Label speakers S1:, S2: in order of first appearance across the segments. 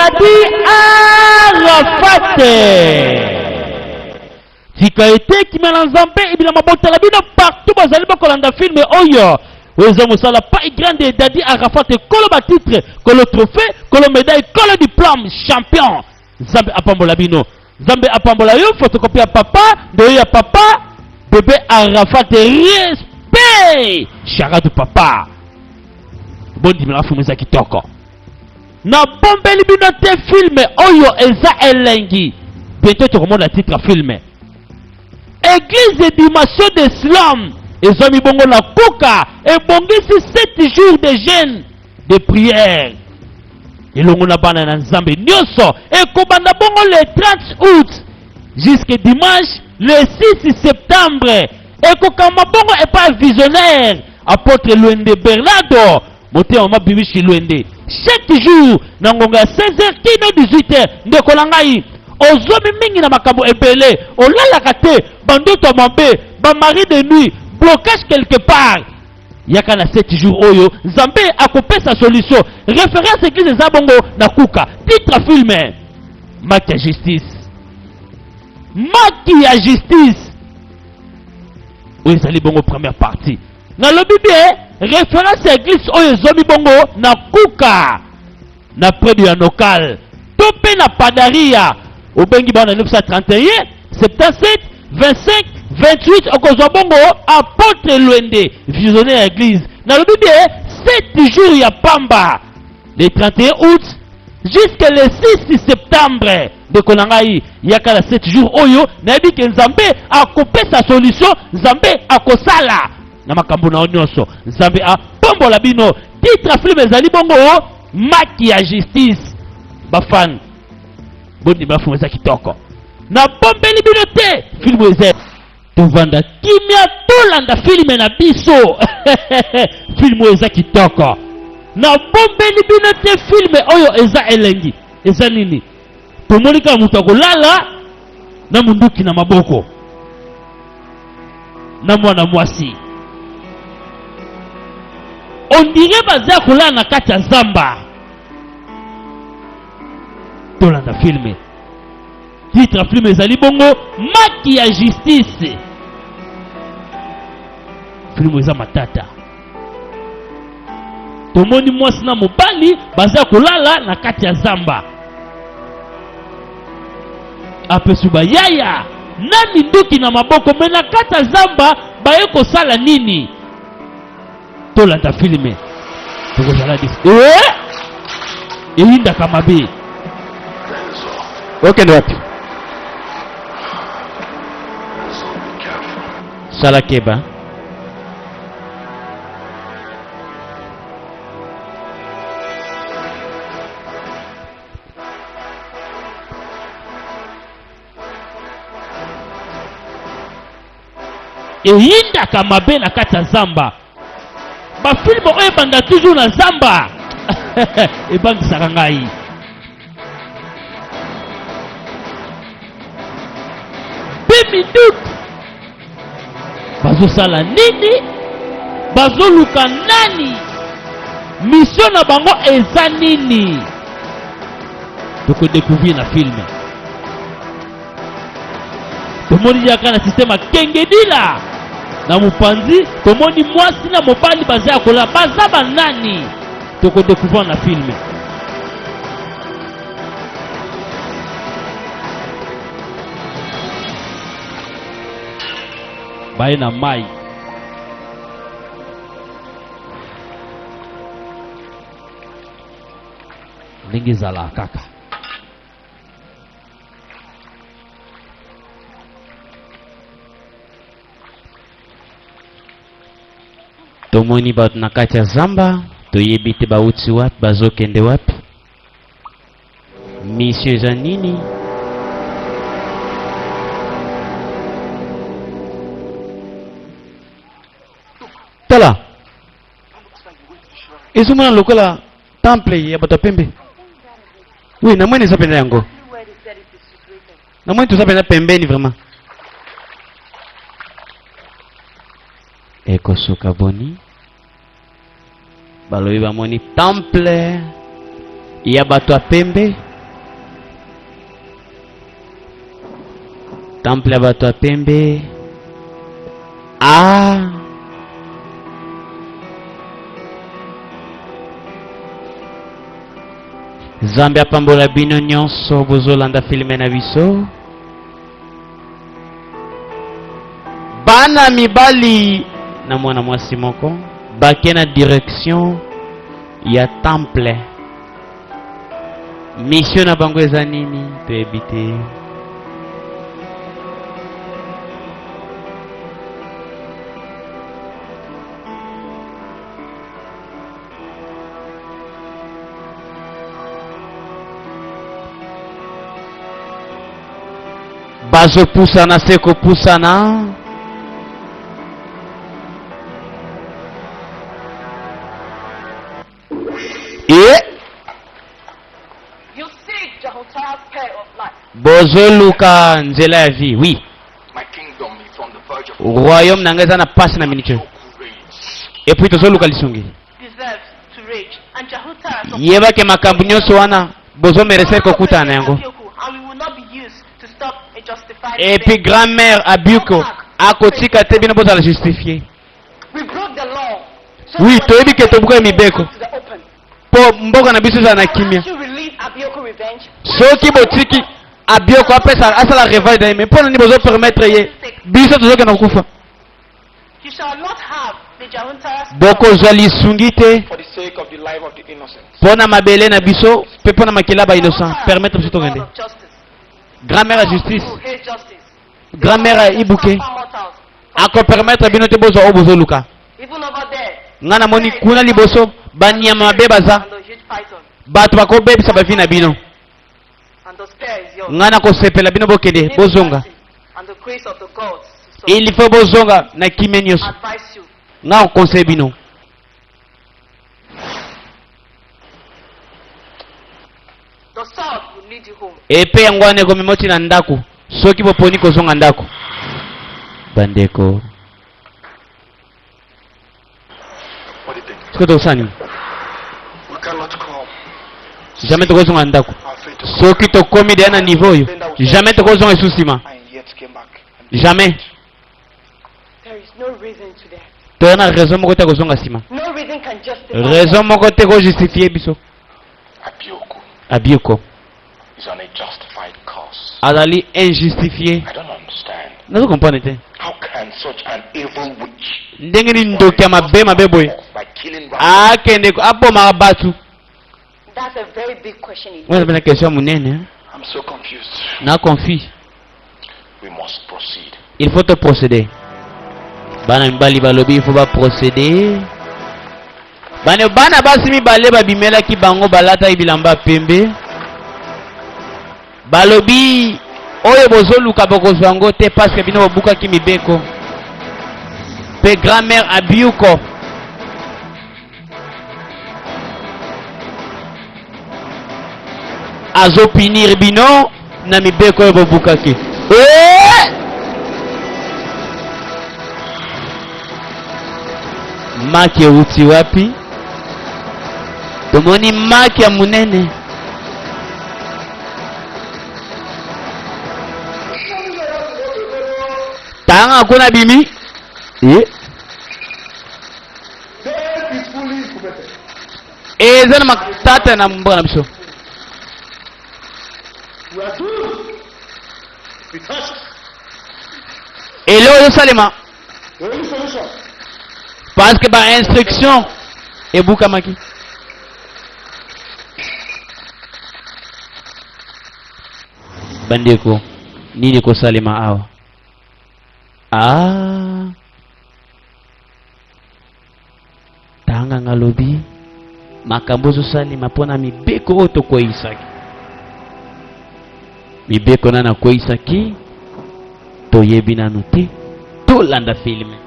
S1: Dadi Arafat Tikaete Kimelanzambe Ibila Mabota Labino partout Bazali Bakolanda film Oyo Oyo Mosala pas grande Dadi Arafat Kolo titre Kolo trophée Kolo médaille Kolo diplôme champion Zambe Apambola Bino Zambe Apambola Yo photocopie à papa de ya papa bébé Arafat respect Chara de papa Bon dimela fumeza kitoko na bombeli bino te film Oyo eza elengi bientôt tu remontes le titre film Église de dimension de Islam ezomi bongo na kuka et bongisi 7 jours de jeûne de prière elongo na bana na Nzambe nyonso et kobanda bongo le 30 août jusqu'à dimanche le 6 septembre et kokama bongo et pas visionnaire apôtre Luende Bernardo moté en mabibishi Luende chaque jour na ngonga 16h kino 18h ndeko na ngai ozomi mingi na makambo ebele olalaka te bandoto mabe ba mari de nuit blocage quelque part yaka na 7 jours oyo Nzambe akopesa solution référence église za bongo na kuka titre film Maki ya justice Maki ya justice oyo ezali bongo première partie na lobi bien référence église oyo zomi bongo na kuka na près du Yanokal topé na padaria au bengi bana 931 77 25 28 okozwa bongo apôtre Luende visionnaire église na lobi bien 7 jours ya pamba le 31 août jusqu'à le 6 septembre de konangai yaka la 7 jours oyo na yebi ke Nzambe akopesa solution Nzambe akosala na makambo na nyonso Nzambe apombola bino titre film ezali bongo Maki ya justice bafan boni bafumeza kitoko na bombeli bino te film eze tovanda kimia tolanda film na biso film eza kitoko na bombeli bino te film oyo eza elengi eza nini tomonika mutu akolala na munduki na maboko na mwana mwasi on dirait baza kolala na kati ya zamba tolanda filme titre film ezali bongo Maki ya justice film eza matata tomoni mwasi na mobali baza kolala na kati ya zamba apesu bayaya na minduki na maboko me na kati ya zamba baye kosala nini tolanda filme tokozala eyindaka mabe okende wapi sala keba eyindaka mabe na kati ya zamba bafilme oyo ebanda toujours na zamba ebangisaka ngai minute bazosala nini bazoluka nani mission na bango eza nini tokodécouvrir na filme tomoni yaka na système akengedila na mopanzi tomoni mwasi na mobali baza kola baza banani tokodécouvrir na filme baye na mai ndenge ezala kaka tomoni bato na kati ya zamba toyebi te bauti wapi bazokende wapi mission eza nini tala ezomona lokola temple ya bato pembe oui namoni eza pene yango namoni toza pena pembeni vraiment ekosuka boni balobi bamoni temple ya bato ya pembe temple ya bato ya pembe. Ah, Nzambe apambola bino nyonso bozolanda filme na biso. Bana mibali na mwana mwasi moko bake na direction ya temple. Mission na bango eza nini toyebi te. Bazopusana se kopusana. Bozoluka nzela ya vie, oui. Royaume nanga eza na pasi na miniche. Et puis tozoluka lisungi. Yebake makambo nyonso wana bozomerese kokutana na yango. Et puis grand-mère Abiuko akotika te bino bozala justifier. Oui, toyebi ke tobuka mibeko. Po mboka na biso za na kimia. Soki botiki Abioko apesa asala revaille da mais pour nani bozo permettre ye biso tozoke na kufa. Boko zali sungite pona mabele na biso pe pona makila ba innocent permettre biso tokende. Grand-mère à justice. Grand-mère à Ibuke. Ako permettre bino te bozo o bozo luka. Ngana moni kuna liboso banyama mabe baza. Bato bako bebisa ba vina bino. Ngana ko sepela bino bokende bozonga. Il faut bozonga na kimenios. Nga conseil bino. Epe yango ane ko mimoti na ndako. Soki boponi ko zonga ndako. Bandeko. Sikoto sani. Jamais to ko zonga ndako. Soki to komi de na niveau yo. Jamais to ko zonga susima. Jamais. There is no raison moko te ko zonga sima. No reason can justify. Raison moko te ko justifier biso. Abioko.
S2: Is on a justified cause.
S1: Azali injustifié.
S2: I don't understand.
S1: Nazo comprendre te.
S2: How can such an evil witch
S1: ndenge ni ndoki ya mabe boy akende aboma batu?
S3: That's a very big question.
S1: Moi c'est une question munene.
S2: I'm so confused.
S1: Na confie.
S2: We must proceed.
S1: Il faut te procéder. Bana mbali balobi il faut ba procéder. Bana basi mibale babimela ki bango balata ibilamba pembe. Balobi oyo bozoluka bokozwa yango te parce que bino bobukaki mibeko. Pe grand-mère Abiuko azopinir bino na mibeko oyo bobukaki. Maki euti wapi? Tomoni maki ya munene. Tanga kuna bimi? Zana makata na mbona biso. Et là, yo salema. Parce que ba instruction et bukamaki. Bandeko, nini ko salema awa? Tanga ngalobi makambo zo salema pona mibeko oto ko isaki. Mibeko nana ko isaki to yebi nanu te to landa filme.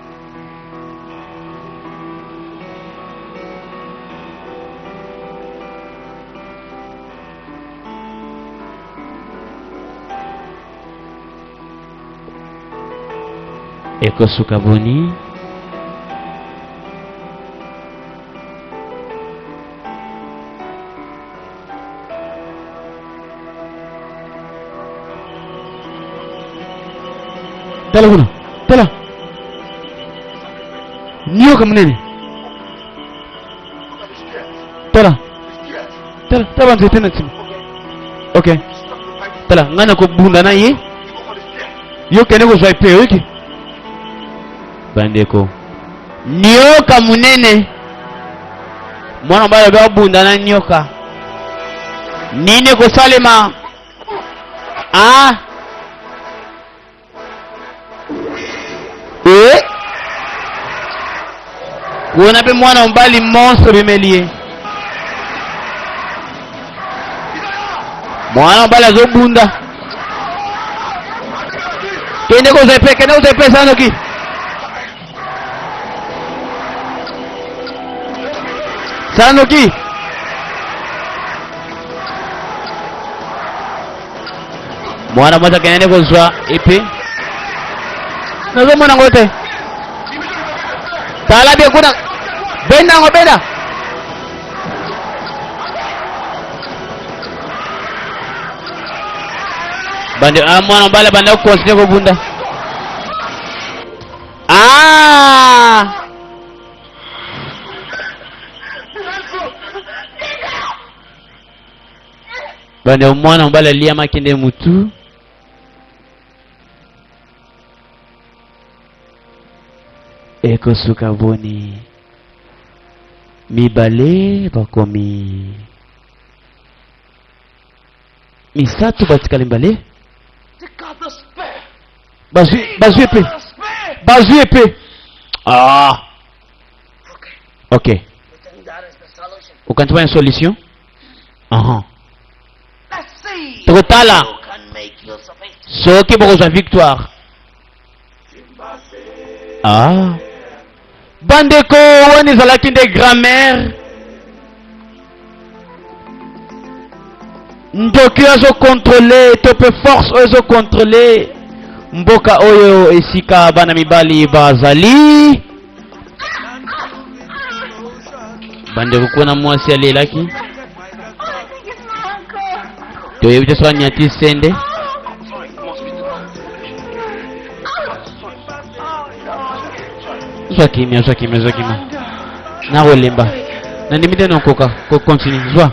S1: Eko sukaboni
S4: Tala kuna. Tala. Nyoka mnene. Tala. Tala. Tala nzete na chini. Okay. Tala. Ngana ko bunda na ye. Yo kene ko swipe yoki. Bandeko. Nyoka munene. Mwana mbaya ba bunda na nyoka. Nini ko salema? Ah? Kuna be mwana mbali monstre bimelie. Mwana mbali azobunda. Kende ko zepe sana ki. Sanoki. Mwana mmoja kende ko zwa ipi. Nazo mwana ngote. Tala be kuna. Benda ngobeda. Bande mwana mbala banda ko kontinue ko bunda. Ah! Bande mwana mbala lia makinde mutu. Eko suka boni. Mibale bakomi. Misatu batikali mbale. Bazu épée. Ah. Ok. Aucun trouver une solution? Totala. Soki pour sa victoire. Ah. Bandeko, on est à la de grammaire. Ndoki ozo contrôler, tope force ozo contrôler. Mboka oyo esika bana mibali bazali. Bandeko kuna mwasi alelaki. To yebite so nyati sende. Zwa kimia. Na olemba. Na nimite no koka, ko continue. Zwa.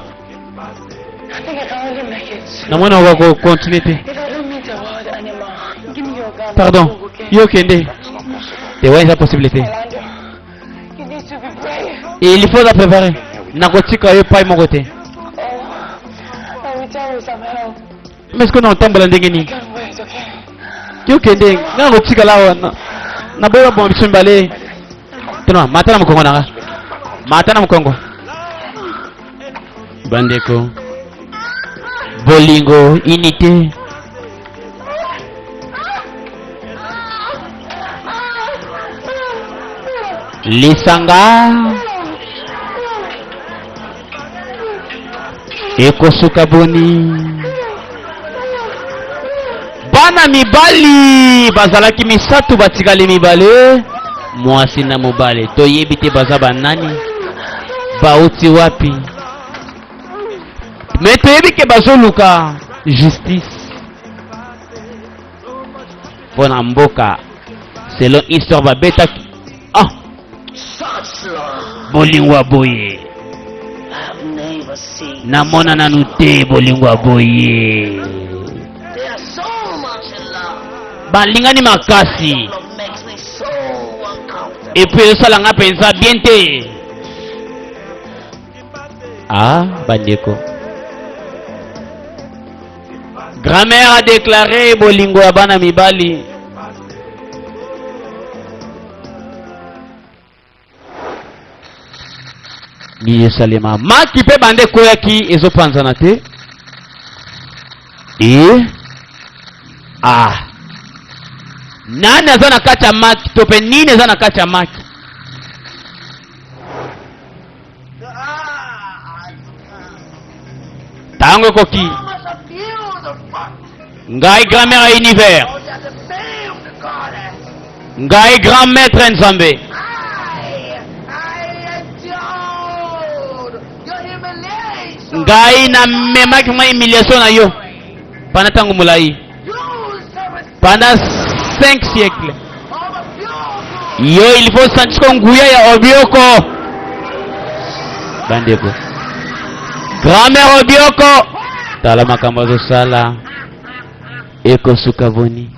S4: Na mwana wako continue. Pardon. Yo kende. Te vois la possibilité. Et il faut la préparer. Nakotika yo pas mon côté. Mais est-ce qu'on entend ndenge ni? Yo kende. Nakotika la na boya bon bisumbale. Tuna mata na mkongo nanga. Mata na mkongo. Bandeko. Bolingo unité. Lisanga ekosuka boni bana mibali bazalaki misatu batikali mibale mwasi na mobale toyebi te baza banani bauti wapi me toyebi ke bazoluka justice mpona mboka selon histoire babetaki bolingwa boye namona nanu te bolingwa boye balingani makasi epuis esalanga mpenza bien te. Bandeko grand-mère a déclaré bolingo ya bana mibali. Ni salema maki pe bande koyaki ezopanzana te. Nani aza na kati ya maki to pe nini aza na kati ya maki? Tango ekoki ngai grand-mère ya univers, ngai grand maître Nzambe, ngai na memaki mwa humiliation na yo pendant tango mulai, pendant 5 siècles. Yo il faut sentir nguya ya Obioko. Bandeko. Grand-mère Obioko. Tala makambo zo sala. Eko sukavoni.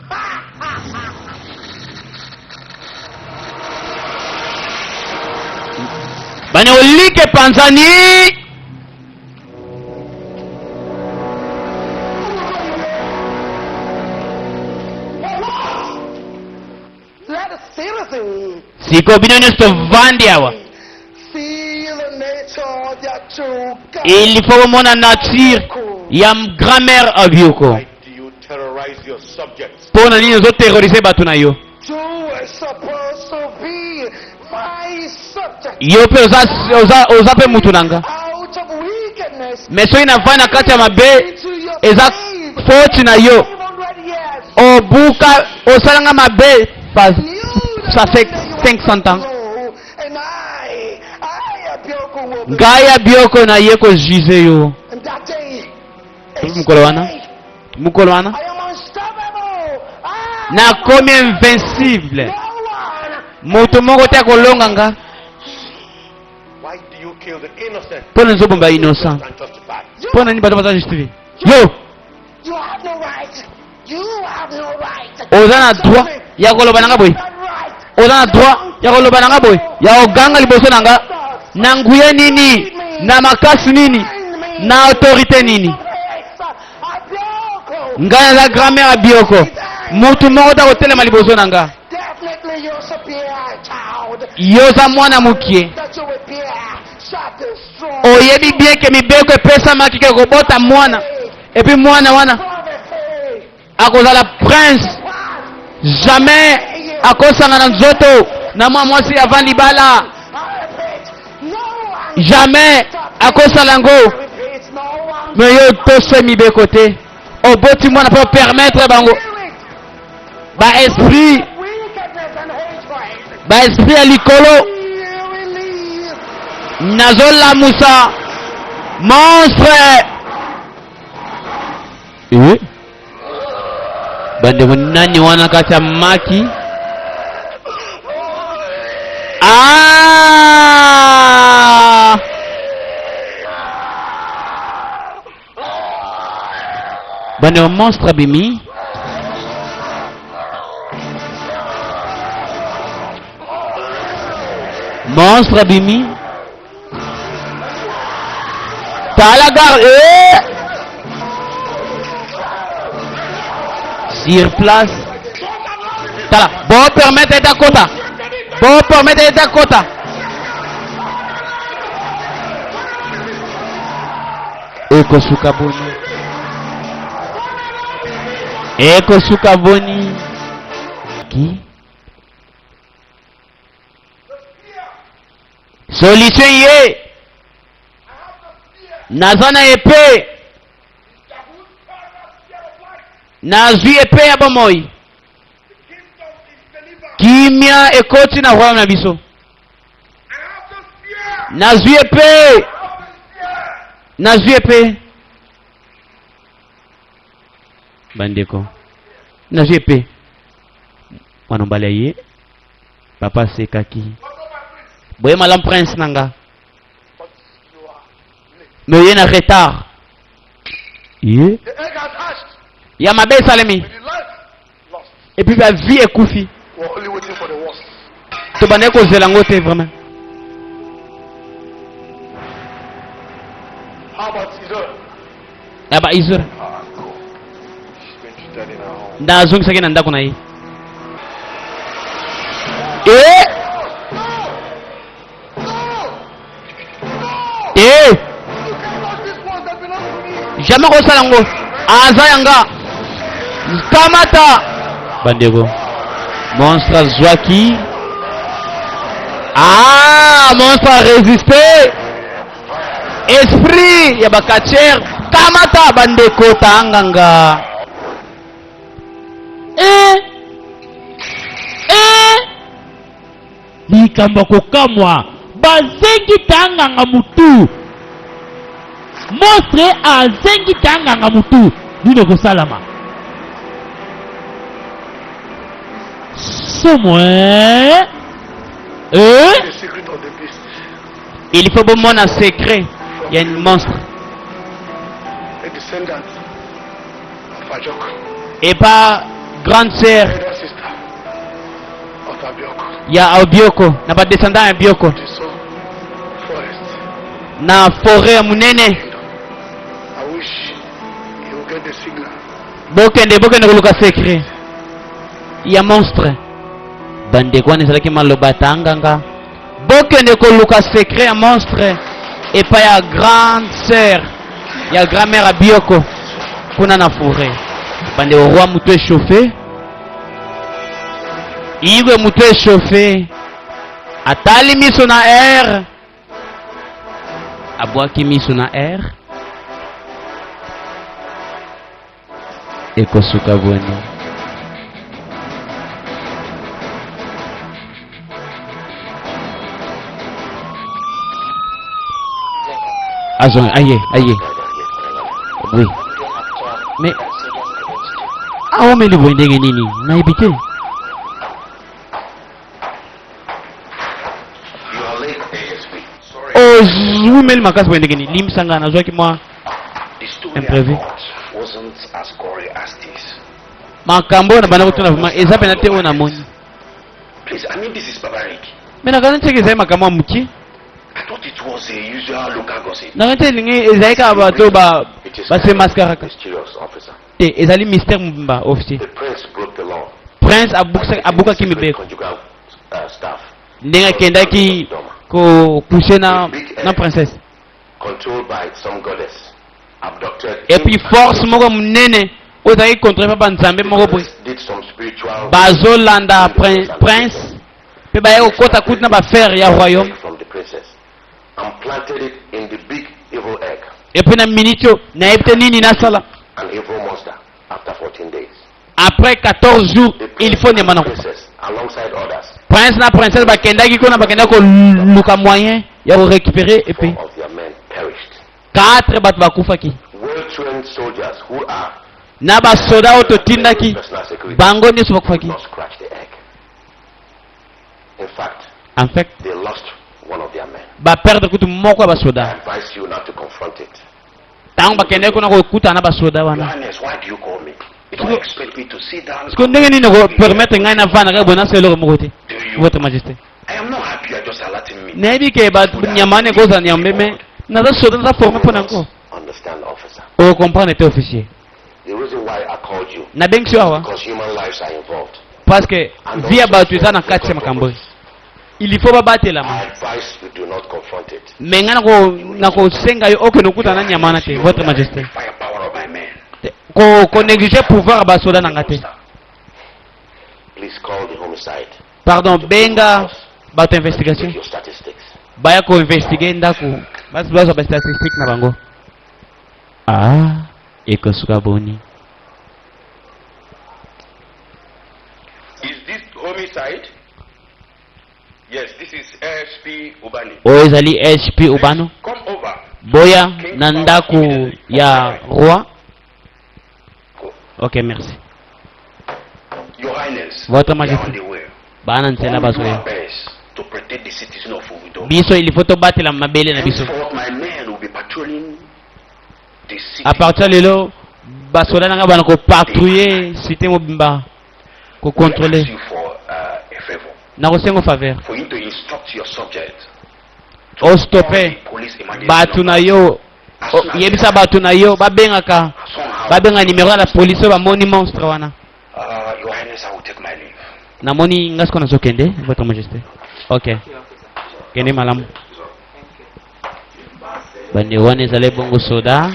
S4: Bani olike panzani. Siko bino nyusto vandi hawa. Il faut mon nature ya grand-mère Obioko.
S2: Why do you terrorize your subjects?
S4: Pona nini zo terroriser batu na yo?
S5: You were supposed to be my subject.
S4: Yo pe oza pe mutu nanga.
S5: Out of wickedness.
S4: Mais so inafanya kati ya mabe
S5: Into your
S4: eza
S5: faith.
S4: faute na yo.
S5: 500 years.
S4: Obuka osalanga mabe pas
S5: Knew that
S4: ça fait
S5: one day you
S4: 500 ans.
S5: would go, and I Abioko will be.
S4: Gaya Bioko na ye ko juge yo.
S5: And that day,
S4: Mukolo wana? Mukolo wana?
S5: I am unstoppable.
S4: Na komi invincible.
S5: No one.
S4: Mutu moko te kolonga nga.
S2: Why do you kill the innocent
S4: Pona nzo bomba innocent.
S2: and justified?
S4: Pona ni bato baza justifié. Yo,
S5: You have no right. You have no right.
S4: oza na droit ya koloba nanga boy.
S5: That right.
S4: Oza na droit ya koloba nanga boy. Ya oganga liboso nanga. Na nguye nini? Na makasi nini? Na autorité nini? Nga na grand-mère Bioko. Mutu moko ta kotelema liboso nanga.
S5: Definitely you're superior child.
S4: Yo za mwana mukie.
S5: That you will bear shot and strong.
S4: Oyebi bien ke mibeko epesa makike kobota mwana. Et puis mwana wana
S5: Poverty.
S4: akozala prince. Jamais akosanga na nzoto na mwa mwasi avant libala.
S5: I repeat, no one.
S4: Jamais akosala ngo.
S5: I repeat, no one.
S4: Mais yo tose mibeko te. Oboti mwana po permettre bango.
S5: Spirit.
S4: Ba esprit,
S5: Wickedness and hatred.
S4: ba esprit ya likolo.
S5: You release.
S4: Nazola Musa. Monstre. Eh? Bande nani wana kati ya maki? Ah! Bande wa monstre bimi. Monstre bimi. Tala garde. Sur place. Tala. Bon permettre Dakota. Bon permettre Dakota. Eko sukaboni. Eko sukaboni. Qui? Solution ye. Nazana épée. Nazwi épée ya bomoi. Kimia ekoti na royaume na biso. Nazwi épée. Nazwi épée. Bandeko. Nazwi épée. Wanombala ye. Papa sekaki. Boye malam prince nanga. Mais il y a un retard. Yeah.
S2: The egg has hatched.
S4: Il y a ma belle salami.
S2: The life lost.
S4: Et puis la vie est koufi.
S2: We're only waiting for the worst.
S4: Tu vas n'être zelangote vraiment.
S2: How about Israel?
S4: Ah bah Isur.
S2: Ah, cool. She's going to study now.
S4: Na zung sagin anda kuna hii. Eh? Eh? Jamais ko salango. Aza yanga. Kamata. Bandego. Monstre Zwaki. Ah, monstre a résisté. Esprit ya bakacher. Kamata bandeko tanganga.
S1: likambo kokamwa bazengi tanganga mutu monstre azengi tanganga mutu nino kosalama liboso mwe
S2: The secret of the beast.
S4: il faut bon mon secret. Il y a un monstre.
S2: A descendant of Ajok.
S4: Et pas grande sœur.
S2: Elder sister of Abiok.
S4: Il y a Obioko. N'a pas descendant à Bioko.
S2: The soul forest.
S4: Na forêt munene.
S2: I wish you will get the signal.
S4: Bokende koluka secret. Il y a monstre. Bande kwa ni salaki malobata nganga. Bokende koluka secret ya monstre. Et pas ya grande sœur. Ya grand-mère à Bioko. Kuna na forêt. Bande au roi mutu échauffé. Iwe mutu échauffé. Atali miso na air. Abwaki miso na air. Ekosuka boni. Azon, aïe. Oui. Mais ah on met le bon ndenge nini? Na ibite.
S2: You are late, ASP. Sorry.
S4: Oh, je mets le makas bon ndenge nini? Lim sanga na zoki moi.
S2: The story
S4: Imprévu.
S2: I got wasn't as gory as this.
S4: Makambo na bana kutuna vuma eza pena te ona moni.
S2: Please, I mean this is barbaric.
S4: Mena kana teke zai makambo muki.
S2: I thought it was a usual local gossip.
S4: Na kante lingi ezai ka bato ba se mascaraka.
S2: Mysterious officer.
S4: Te ezali mystère mba officier.
S2: The prince broke the law.
S4: Prince abuka kimi
S2: Secret
S4: beko.
S2: conjugal staff.
S4: Ndenga kendaki ko coucher na princesse.
S2: Controlled by some goddess. Abducted.
S4: Et puis force moko munene ozaki contre papa nzambe moko boy.
S2: Did some spiritual.
S4: Bazolanda prince pe baye okota kutina ba faire ya royaume.
S2: From the princess. And planted it in the big evil egg.
S4: Et puis na minitio na yebite nini nasala.
S2: An evil monster after 14 days.
S4: Après 14 jours
S2: The
S4: il faut
S2: and
S4: nyama na
S2: the princess, alongside others,
S4: prince na princesse bakendaki kuna bakenda ko luka moyen ya ko récupérer et puis
S2: 4 of their men perished.
S4: 4 bato bakufaki
S2: Well-trained soldiers who are
S4: na basoda oyo totindaki
S2: personal security
S4: bango nyonso bakufaki.
S2: not scratch the egg. In fact,
S4: En fait
S2: they lost one of their men.
S4: baperdre kutu moko ya
S2: I
S4: basoda
S2: advise you not to confront it.
S4: ntango bakendaki kuna kokutana na basoda wana.
S2: Johannes, why do you call me? You don't expect me to sit down.
S4: Siko ndenge nini kopermettre ngai navanda kaka boye nasala eloko moko te
S2: Do you?
S4: votre majesté.
S2: I am not happy you are just alerting me.
S4: nayebi ke bato nyama wana ekozala nyambe me naza soda naza forme mpo na yango
S2: Understand, officer.
S4: okomprendre te officier.
S2: The reason why I called you,
S4: nabengisi yo awa
S2: because human lives are involved.
S4: parce que vi ya bato eza na kati ya makambo oyo il faut
S2: I
S4: babatelama
S2: advise you do not confront it.
S4: me ngai nakosenga yo okende okutana na nyama wana te votre majesté.
S2: Firepower of my men.
S4: konéglige pouvoir ya basoda na nga te.
S2: Please call the homicide.
S4: Pardon, benga bato
S2: Take
S4: investigation
S2: your statistics.
S4: baya koinvestige ndako basi bazwa bastatistique na bango. Ah, ekosuka boni.
S2: Is this homicide? Yes, this is ASP Ubani.
S4: oyo ezali HP Ubano
S2: Come over.
S4: boya na ndako ya roi. Ok, merci.
S2: Your Highness,
S4: Votre
S2: we are
S4: Majesté.
S2: on the way.
S4: Bana nzela
S2: We will do
S4: bazoya
S2: our best to protect the citizen of Uvido.
S4: biso il faut tobatela mabele na biso.
S2: Henceforth, my men will be patrolling the city.
S4: À partir lelo basoda nanga bana ko patrouiller cité mobimba ko
S2: I ask
S4: contrôler
S2: you for a favor.
S4: na ko sengo faveur
S2: For you to instruct your subject to
S4: o
S2: call
S4: stopper
S2: the police emergency
S4: batu na
S2: number.
S4: yo
S2: As soon as
S4: yebisa batu na yo babengaka
S2: somehow,
S4: babenga numéro ya la police oyo bamoni monstre wana.
S2: Your Highness, I will take my leave.
S4: namoni nga siko nazokende votre majesté. Ok, kende malamu. bande wana ezali bongo soda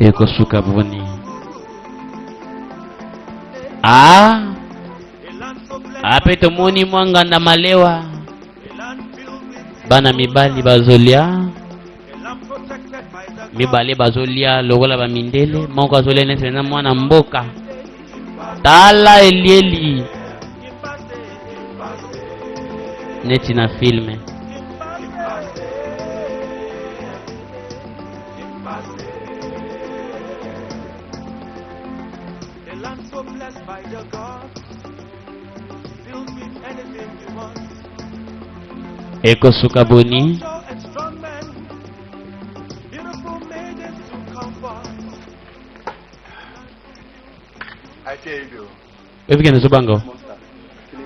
S4: ekosuka boni. Ape tomoni mwanganda malewa bana mibali bazolia mibale bazolia lokola bamindele moko azolia nese na mwana mboka tala elieli neti na filme.
S1: Ekosuka boni.
S2: I tell you,
S1: Evike ne zobanga.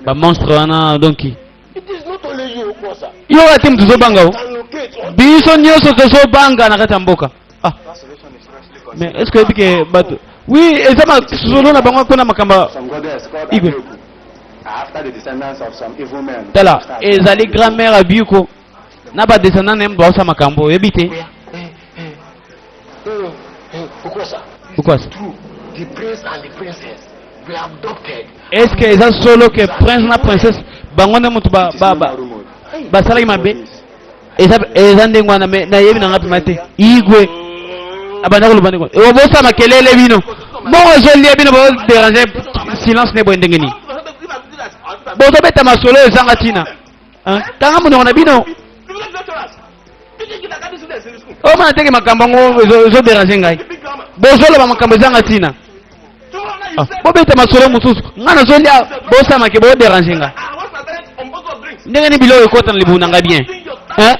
S1: Ba monstre wana donki.
S5: It is not only you, Kosa.
S1: Yo ati mtu zobanga o.
S5: Can locate all
S1: Biso nyoso tozobanga na kati ya mboka. Ah,
S2: that solution is seriously
S1: mais
S2: considered.
S1: est-ce que evike bato. Oui, ezama solo na bango kuna makamba.
S6: Some goddess called
S1: Igwe.
S6: Abiyoku are after the descendants of some evil men.
S1: Tala, ezali grand-mère abiyuko. Na ba descendant nem ba makambo ebite.
S5: Kosa.
S1: Pourquoi ça?
S5: True. The prince and the princess were abducted.
S1: Est-ce que eza solo que prince na princesse bango na mutu ba ba ba basala mabe? Eza ndenge wana me na yebi na ngapi mate. Igwe. Abanda ko lubande ko. E bosa makelele bino. Mo zolie bino ba déranger silence ne bo ndenge ni. Bozo beta masolo ezanga tina. Hein? Tanga muno na bino. O mana teke makambo ngo zo déranger ngai. Bozo lo makambo ezanga tina. Bo beta masolo mususu. Ngana zolia bosa make bo déranger ngai. Ndenge ni bilo ekota na libuna ngai bien. Hein?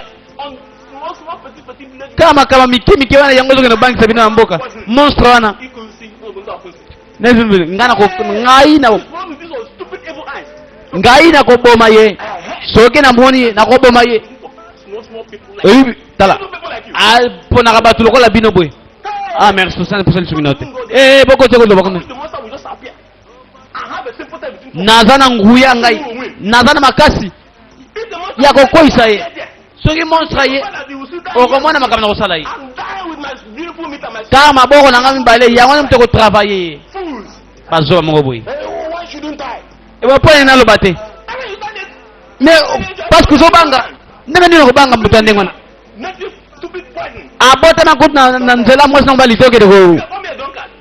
S1: Kama kama miki wana yango zo na bank sabina na mboka. Monstre wana. Nezu ngana ko ngai na ko boma ye. Soke na moni na ko boma ye. Eh tala. Ah pona ka batu lokola bino boy. Ah merci 60% sur minute. Eh boko te ko do bako. Nazana nguya ngai. Nazana makasi. Ya ko koisa ye. Soki monstre ye. Okomona makamna ko sala ye. Ta maboko na ngami bale yango mte ko travailler. Bazo mo boy.
S5: Why shouldn't I?
S1: E wa point na lo bate. Mais parce que zobanga. Ndenge ndino ko banga mbuta ndengona. Abota na kutna na nzela mwasi na mbali toke de ko.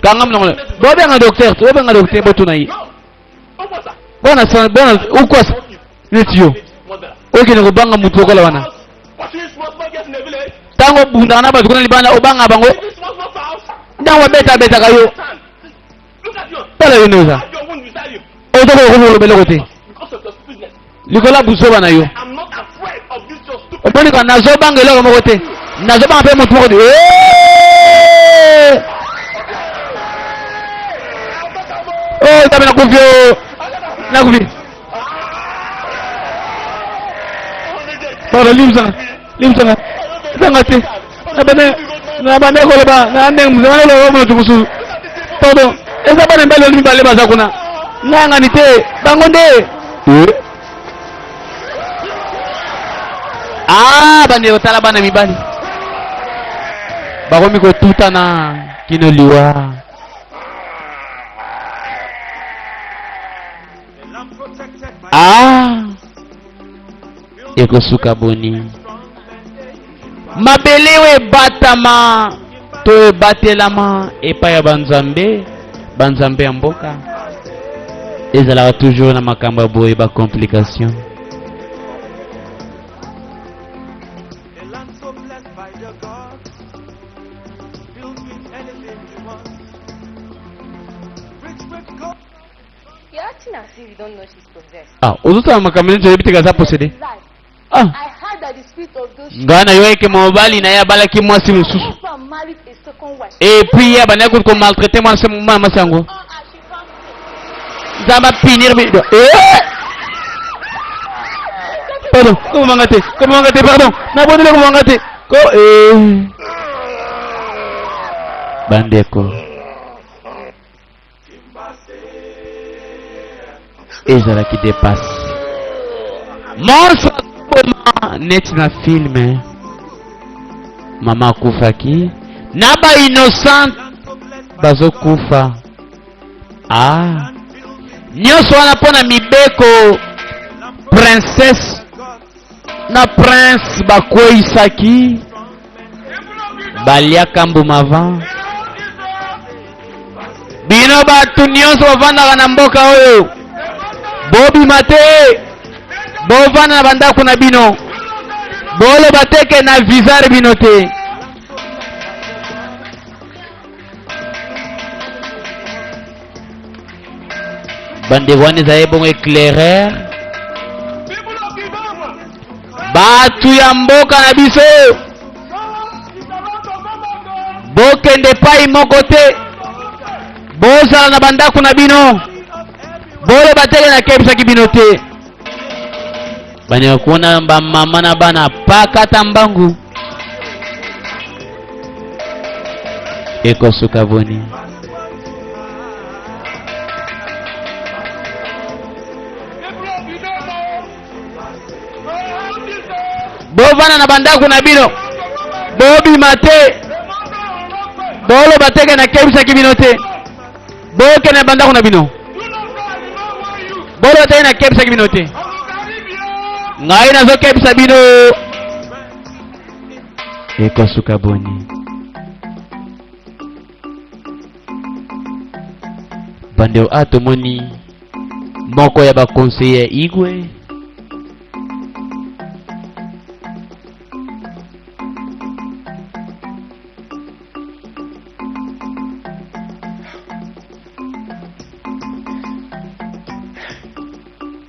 S1: Kanga mna. Bobe nga docteur, bobe nga docteur botuna yi. Bona ukwasa. Netio. Oke ne ko banga mutu ko la wana. Tango bunda na ba tukuna libana obanga bango. Ndawa beta kayo. Tala yinoza. Ozo ko ko bele kote. Likola buzoba na yo. Oponi kana zobanga eloko moko te. Nazobanga pe mutu moko te. Oh, tabe na kufio. Na kufi. Bora limsanga. Zangate. Na bane ko ba na ndeng mzana lo mo tumusu. Todo. Eza bane mbele ni mbale baza kuna. Nganga ni te. Bangonde. Ah, bane otala bana mibali. Bakomi ko tutana kino liwa. Ah. Ekosuka boni. Mabelewe batama to batelama epa ya banzambe ya mboka ezalaka toujours na makambo boye ba complication.
S3: You're acting as if you don't know she's possessed.
S1: Ah, uzuta makambo nje biteka za posede.
S3: Life.
S1: Ah,
S3: I heard that the spirit of those
S1: ngana yoeke mobali na ya balaki mwasi mususu.
S3: also married a second wife.
S1: Et puis ya bana ko maltraiter moi masango.
S3: And she can't
S1: Zamba pinir bi. Pardon, comment mangate, pardon. Na bonne comment mangate. Ko Bandeko. Ezala qui dépasse. Monstre net na film. Mama kufaki. Naba innocent bazo kufa. Ah. Nyonso wana pona mibeko princesse na prince bakoisaki balia kambu mava bino batu nyonso bavandaka na mboka oyo bobima te bovanda na bandako na bino boloba teke na visare bino te. bande wana ezali bongo éclaireur batu ya mboka na biso bokende pai moko te bozala na bandako na bino boloba teke nakebisaki bino te bane kuona bamama na bana pakata mbangu ekosuka boni bovana na bandako na bino bobima te boloba teke nakebisaki bino te bokende na bandako na bino boloba teke nakebisaki bino te ngai nazokebisa bino ekosuka boni bande a tomoni moko ya baconseiller igwe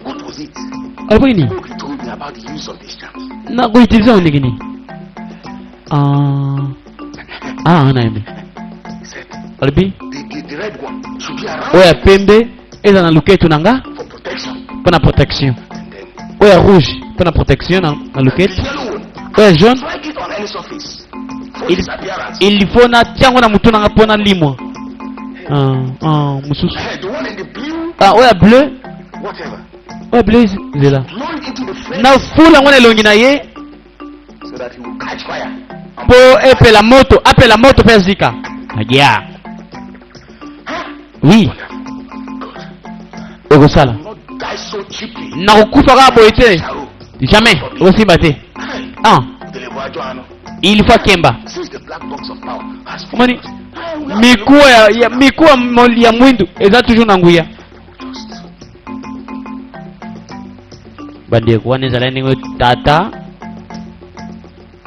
S6: What was it?
S1: aliponi
S6: Who told me about the use of these charms?
S1: na kuitiliza ndingini naende
S6: He said,
S1: alibi
S6: the red one should be around
S1: oya pembe eza na luketu nanga
S6: for protection.
S1: mpona protection
S6: And then
S1: oya rouge mpona protection na luketu
S6: the yellow one,
S1: oya jaune
S6: strike it on any surface for its appearance.
S1: ilifo na tiango na mutu nanga mpona limwa mosusu
S6: The one in the blue,
S1: oya bleu
S6: whatever.
S1: oya bleu zela
S6: Blow it into the flame
S1: na fula yango na elongi na ye
S6: so that it will catch fire.
S1: mpo apela moto mpe zika agia oui ekosala
S6: Not die so cheaply.
S1: nakokufa kaka boye te
S6: Charo,
S1: jamais okosimba te
S6: the Levoajoano.
S1: il faut akemba
S6: Since the black box of power has
S1: moni
S6: we have
S1: mikuwa ya mwindu eza toujours na nguya
S6: just
S1: bandeko wana ezala ndenge tata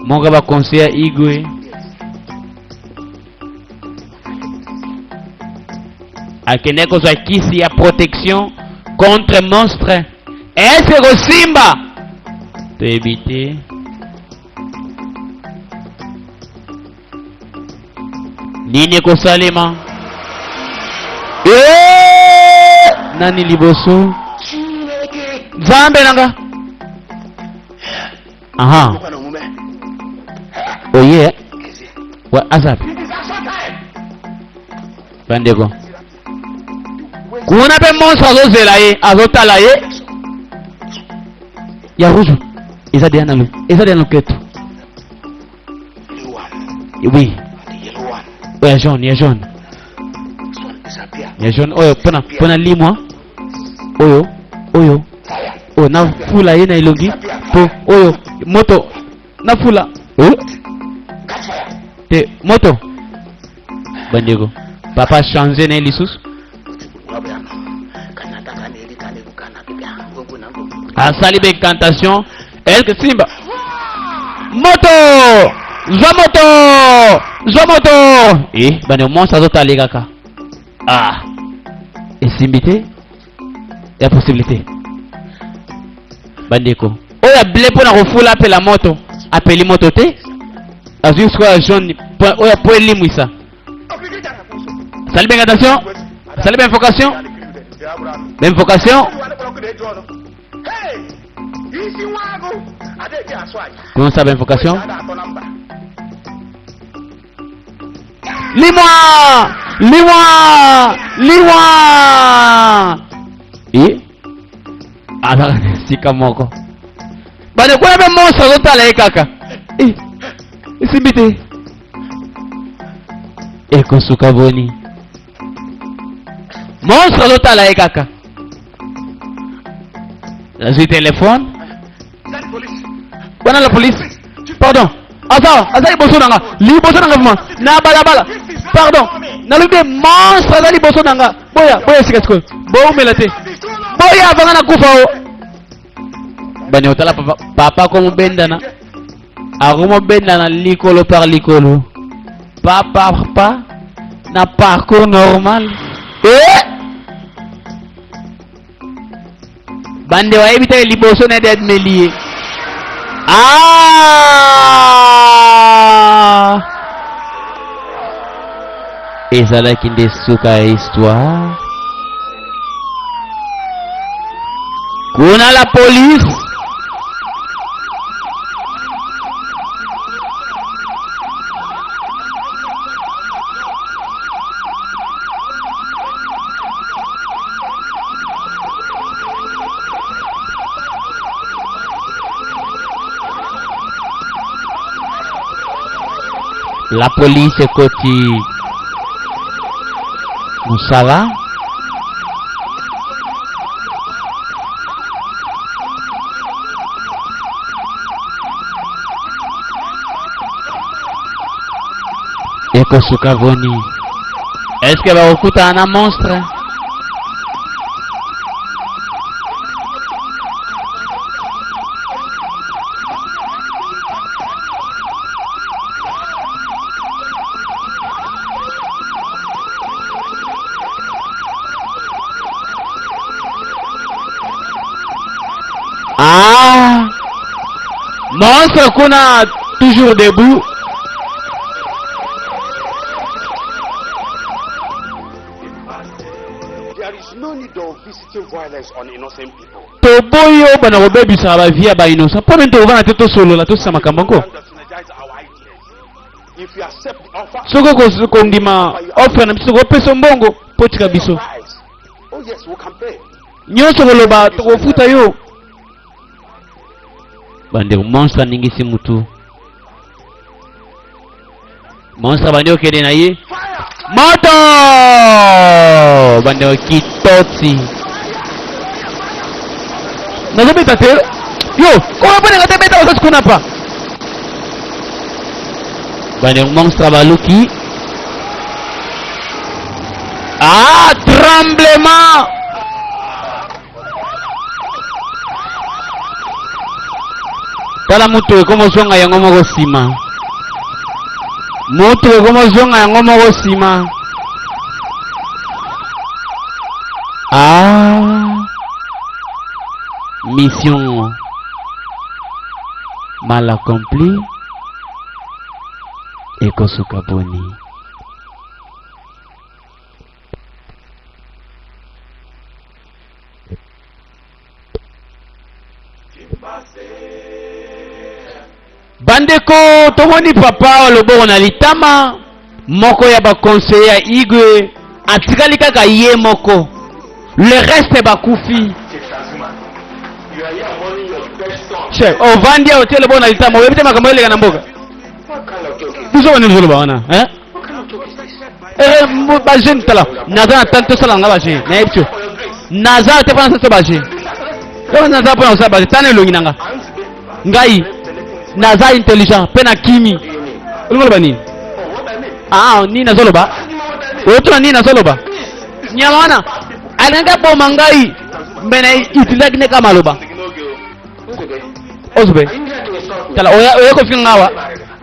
S1: moko baconseiller igwe akende kozwa kisi ya protection contre monstre ese kosimba toyebi te nini ekosalema nani liboso nzambe nanga aha
S6: look at woman.
S1: oye
S6: Easy.
S1: wa azapi
S6: It is action time.
S1: bandeko kuna mpe monstre azozela ye azotala ye ya rouge eza deya na loketo
S6: Blue one
S1: oui
S6: and the yellow one.
S1: oya jaune ya jaune
S6: This one disappear.
S1: ya jaune oyo mpona limwa oyo
S6: Fire.
S1: oyo nafula ye na elongi po oyo moto nafula
S6: Catch fire.
S1: te moto bandeko papa change na ye lisusu
S6: Wabano. Kanataka neli kale kukana kipya. Ngogo na ngogo.
S1: asali baincantation eske simba moto zwa moto bane monstre azotali kaka esimbi te ya possibilité bandeko oyo able mpona kofula apela moto apeli moto te azwi sikoyo jaune oyo po elimwisa asali baincantation asali bainvocation
S6: Hey! Isi wangu. Adeje aswaji.
S1: comment ça bainvocation
S6: Ada ako namba.
S1: Lis-moi azaka sika moko bane kuna mpe monstre azotala ye kaka esimbi te ekosuka boni monstre azotala ye kaka azwi telefone
S6: Send police.
S1: bwana la police pardon aza liboso nanga vraimen na balabala pardon nalobi monstre aza liboso nanga boya sika sikoyo boumela te boya avanga na kufa o bani otala papa akomobendana akomobendana likolo par likolo papa na parcours normal
S4: bande wayebita liboso na de melie. Ah! Ezalaki nde suka histoire. Kuna la police. La police ekoti musala. Ekosuka voni. Est-ce que va okuta un monstre? Ah! Monstre kuna toujours debout.
S5: There is no need of visiting violence on innocent people.
S4: Toboyo bana kobebisa ba via ba inosa. Pona nto vana teto solo la to sama kambango.
S5: And that synergize our ideas. If you accept the offer,
S4: Soko ko ndima offer na biso ko peso mbongo pochika biso.
S5: price. Oh yes, we can pay.
S4: Nyoso koloba to kofuta yo. Bande monstre ningisi mutu. Monstre bande okede na ye. Moto! Bande kitotsi. Nazobeta te. Yo, ko bane ngate beta osas kuna pa. Bande monstre baluki. Ah, tremblement! Kala mutu ekomo zonga yango moko sima. Mutu ekomo zonga yango moko sima. Ah. Mission mal accomplie. Ekosuka boni. Bandeko tomoni papa oloboko na litama moko ya ba conseiller Igwe atikali kaka ye moko, le reste bakufi.
S2: You are here mourning your best son.
S4: Chef ovandia hotel bona litama webite makambo elega na mboka.
S2: What kind of joke is
S4: Biso wani zolo ba wana
S2: What kind of joke is this?
S4: ba jeune tala naza tanto sala ngaba je na yepcho
S2: For your grace.
S4: naza te pana so ba je to naza pana so ba je tane longi nanga ngai naza intelligent pena kimi ngolo ba nini ah ni na zolo ba oto ni na zolo ba nyamana alanga boma ngai mbena itilagi ne kama loba ozube
S2: Are you here to insult me?
S4: tala oya ko fingawa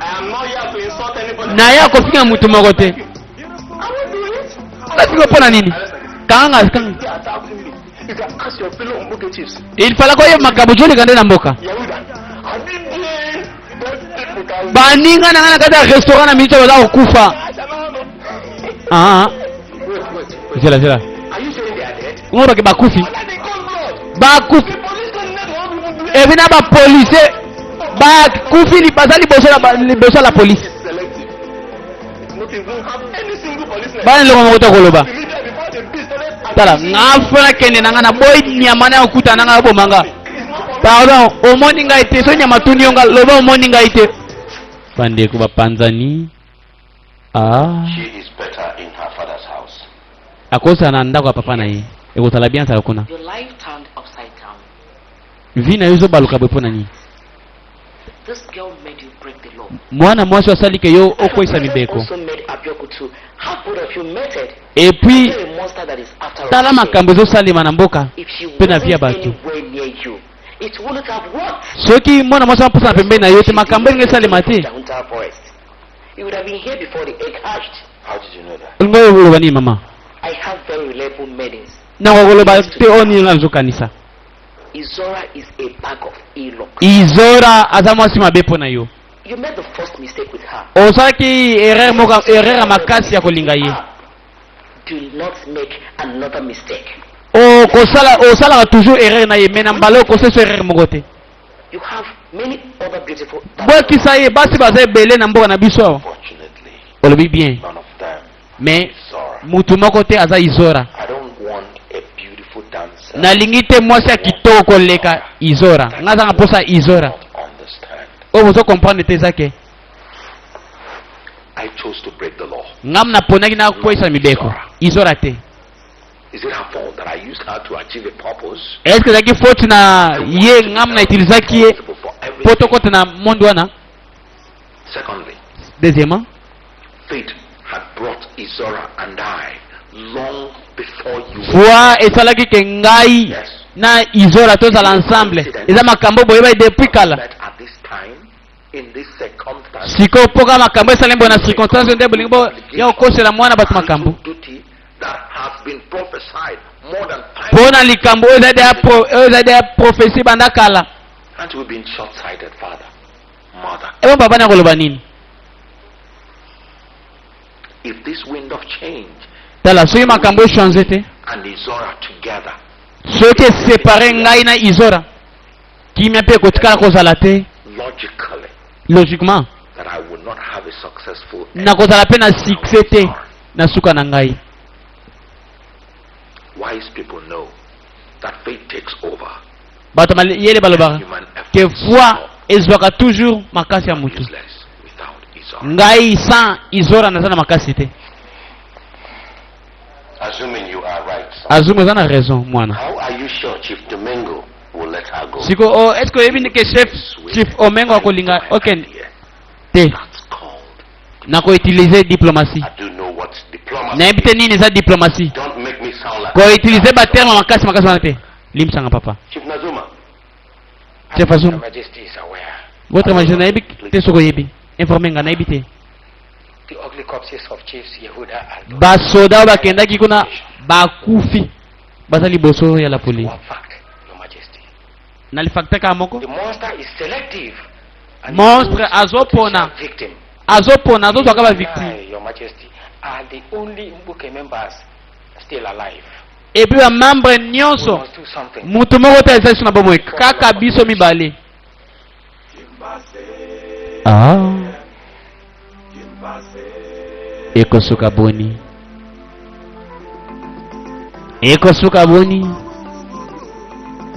S2: I am not here to insult anybody.
S4: na ya ko finga mutu moko te
S2: I won't do it.
S4: kasi ko pona nini kanga kanga
S2: You are attacking me. You can ask your fellow Mboke chiefs.
S4: il fala ko ye makabo joli kande na mboka
S2: Yahuda. Have you been? Those people can...
S4: baninga na ngana kata restaurant na micho baza kufa
S2: I shall not know.
S4: ah
S2: Wait.
S4: zela
S2: Are you saying they are dead?
S4: ngoro ke bakufi
S2: That they cold blood.
S4: bakufi
S2: The police don't let one people do
S4: ebina ba police bakufi li bazali boso la police
S2: selective. Nothing will have any single policeman.
S4: bana longo moko to koloba
S2: Immediately before the beast started
S4: tala ngafuna kende nanga na boy nyama na okuta nanga bomanga
S2: it's not for
S4: pardon omoni ngai te so nyama tuni yonga loba omoni ngai te bande ko bapanzani ah
S2: She is better in her father's house.
S4: akosa na ndako ya papa na ye ekosala bien sala kuna
S6: Your life turned upside down.
S4: vi na yo ezobaluka bwe mpo na nini
S6: This girl made you break the law.
S4: mwana mwasi asali ke yo okwesa mibeko
S6: Also made Abioko to have both of you meted.
S4: epuis
S6: You're a monster that is after
S4: tala
S6: us.
S4: makambo ezosalema na mboka
S6: If she
S4: mpe na via
S6: wasn't
S4: bato
S6: anywhere near you, it wouldn't have worked.
S4: soki mwana mwasi aposa na pembeni na yo te makambo elingi esalema te
S6: Downtown forest. You would have been here before the egg hatched.
S2: How did you know that?
S4: olingi oloba nini mama
S6: I have very reliable maidens.
S4: nakokoloba te oyo nini nga nazokanisa
S6: Izora is a bag of ill luck.
S4: Izora aza mwasi mabe pona yo.
S6: You made the first mistake with her.
S4: Osalaki erreur makasi ya kolinga ye.
S6: Do not make another mistake.
S4: Osala toujours erreur na ye mena mbalo koseso erreur mogote.
S6: You have many other beautiful.
S4: Boy kisa ye basi baza ebele na mboka na biso.
S2: Fortunately,
S4: Olobi bien.
S2: none of them.
S4: Mais
S2: Zora.
S4: mutu moko te aza Izora.
S2: I don't want a beautiful dancer.
S4: Nalingi te mwasi ya kitoko koleka Izora. Ngaza ngaposa Izora.
S2: Not understand.
S4: O bozo comprendre te zake.
S2: I chose to break the law.
S4: Ngam na ponaki na kwesa mibeko. Izora te.
S2: Is it her fault that I used her to achieve a purpose?
S4: Est-ce que zaki faute na ye ngam na utilizaki ye
S2: Responsible for everything.
S4: poto kote na monde wana?
S2: Secondly,
S4: Deuxièmement,
S2: fate had brought Izora and I long before you were.
S4: foi esalaki ke ngai
S2: Yes.
S4: na Izora tozala ensemble. Eza makambo boyeba depuis kala.
S2: But at this time, in this circumstance,
S4: Siko poka makambo esalembo na circonstance nde bolingo bo ya okosela mwana bato makambo.
S2: duty that has been prophesied more than time.
S4: Pona likambo ezade ya prophétie banda kala.
S2: Aren't we being short-sighted, Father, Mother?
S4: Ebo baba na koloba nini?
S2: If this wind of change
S4: Tala soki makambo echange te.
S2: and Izora together,
S4: Soki esepare ngai na Izora. Kimia pe kotikala kozala te.
S2: logically,
S4: Logiquement,
S2: that I would not have a successful end.
S4: nakozala pe na succès te na suka na ngai.
S2: Wise people know that faith takes over.
S4: Bato yele balobaka
S2: Human effort
S4: ke
S2: is
S4: foi ezwaka toujours makasi ya mutu.
S2: useless without Izora.
S4: Ngai sans Izora naza na makasi te.
S2: Assuming you are right, son.
S4: Azumu eza na raison mwana.
S2: How are you sure Chief Domingo will let her go?
S4: Siko o est-ce que oyebi ni ke Chief Omengo akolinga okende te
S2: That's called.
S4: na koutilize diplomatie.
S2: I do know what diplomacy
S4: Nayebi te nini eza diplomatie.
S2: Don't make me sound like
S4: Koutilize baterme makasi makasi wana te. Limsanga papa.
S2: Chief Nazuma.
S4: Chef
S6: Your
S4: Azum,
S6: Majesty is aware.
S4: votre majesté nayebi te soko yebi. Informe nga nayebi te.
S6: The ugly corpses of Chiefs Yehuda and
S4: Basoda bakendaki kuna bakufi. Baza liboso ya la police.
S6: one fact, Your Majesty.
S4: Nalifaktaka moko.
S6: The monster is selective. And
S4: Monstre
S6: it knows
S4: azopona.
S6: potential victim.
S4: Azopona azozwaka ba victime.
S6: I, Your Majesty, are the only Mbuke members still alive.
S4: Et puis ba membre
S6: We
S4: nyonso
S6: must do something.
S4: mutu moko te eza na bomoi kaka biso mibale. Ah. Ekosuka boni. Ekosuka boni.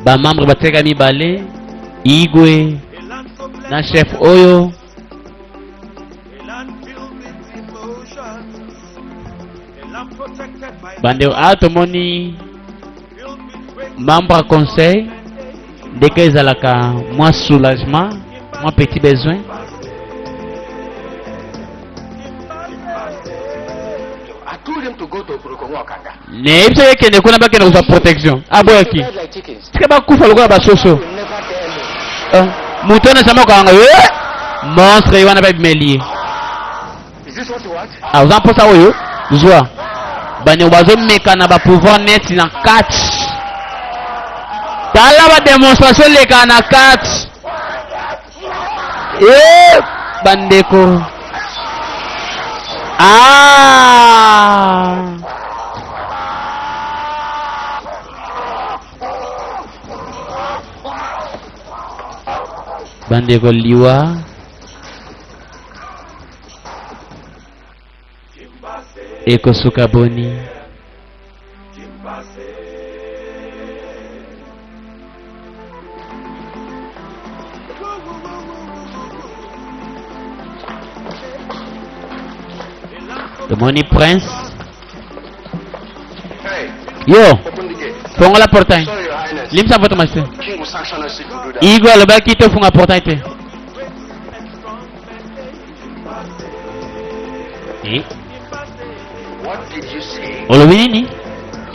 S4: Ba membre bateka mibale. Igwe na chef oyo. Bande atomoni membre à conseil dès que ezalaka moins soulagement, moins petit besoin.
S6: I told him to go to Burukonwakanga.
S4: Ne biso yekende kuna bakende kuza protection. Aboyaki.
S6: Dead like chickens.
S4: Tika bakufa lokola basoso.
S6: You will never tell me.
S4: Mutu anasema kwa anga. Monstre wana babimeli.
S6: Is this what you want?
S4: Aza mposa oyo zwa. Bani bazomeka na ba pouvoir net na 4. Tala ba démonstration leka na 4. Bandeko. Ah. Bandeko liwa. Ekosuka boni. The money prince.
S2: Hey,
S4: Yo,
S2: open the gate.
S4: funga la portail.
S2: Sorry, Your Highness.
S4: Limsa votre master.
S2: King will sanction us if you do that.
S4: Igwe alobaki to funga portail te.
S2: What did you say?
S4: Olobi nini?